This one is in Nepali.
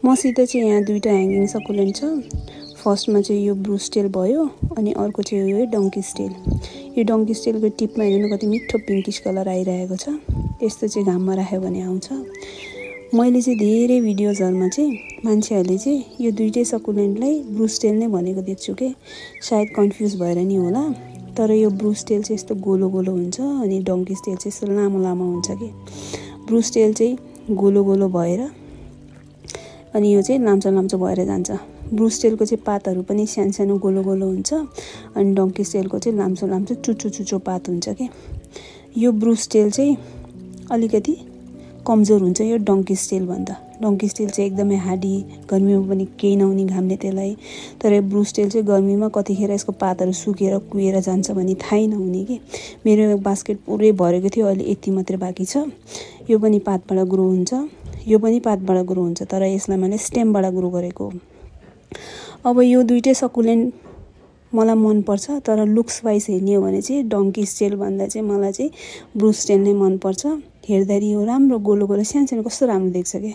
मसित चाहिँ यहाँ दुईटा ह्याङ्गिङ सकुलेन्ट छ। फर्स्टमा चाहिँ यो ब्रुस्टेल भयो अनि अर्को चाहिँ यो डङ्की स्टेल। यो डङ्की स्टेलको टिपमा हेर्नु कति मिठो पिङ्किश कलर आइरहेको छ। यस्तो चाहिँ घाममा राख्यो भने आउँछ। मैले चाहिँ धेरै भिडियोजहरुमा चाहिँ मान्छेहरूले चाहिँ यो दुईटै सकुलेन्टलाई ब्रुस्टेल नै भनेको देख्छु के। सायद कन्फ्युज भएर नि होला, तर यो ब्रुस्टेल चाहिँ यस्तो गोलो गोलो हुन्छ अनि डङ्की स्टेल चाहिँ यस्तो लामो लामो हुन्छ के। ब्रुस्टेल चाहिँ गोलो गोलो भएर अनि यो चाहिँ लाम्चो लाम्चो भएर जान्छ। ब्रुस्टेलको चाहिँ पातहरू पनि सानो सानो गोलो गोलो हुन्छ अनि डङ्की स्टेलको चाहिँ लाम्चो लाम्चो चुचो चुचो पात हुन्छ के। यो ब्रुस्टेल चाहिँ अलिकति कमजोर हुन्छ यो डङ्की स्टेल भन्दा। डङ्की स्टेल चाहिँ एकदमै हार्डी, गर्मीमा पनि केही नहुने घामले त्यसलाई। तर यो ब्रुस्टेल चाहिँ गर्मीमा कतिखेर यसको पातहरू सुकेर कुहेर जान्छ भने थाहै नहुने के। मेरो बास्केट पुरै भरेको थियो, अहिले यति मात्रै बाँकी छ। यो पनि पातबाट ग्रो हुन्छ, यो पनि पातबाट ग्रो हुन्छ, तर यसलाई मैले स्टेमबाट ग्रो गरेको हो। अब यो दुईटै सकुलेन्ट मलाई मन पर्छ, तर लुक्स वाइज हेर्ने हो भने चाहिँ डङ्की स्टेल भन्दा चाहिँ मलाई चाहिँ ब्रुस्टेल नै मन पर्छ। हेर्दाखेरि यो राम्रो गोलो गोलो सानो सानो कस्तो राम्रो देख्छ के।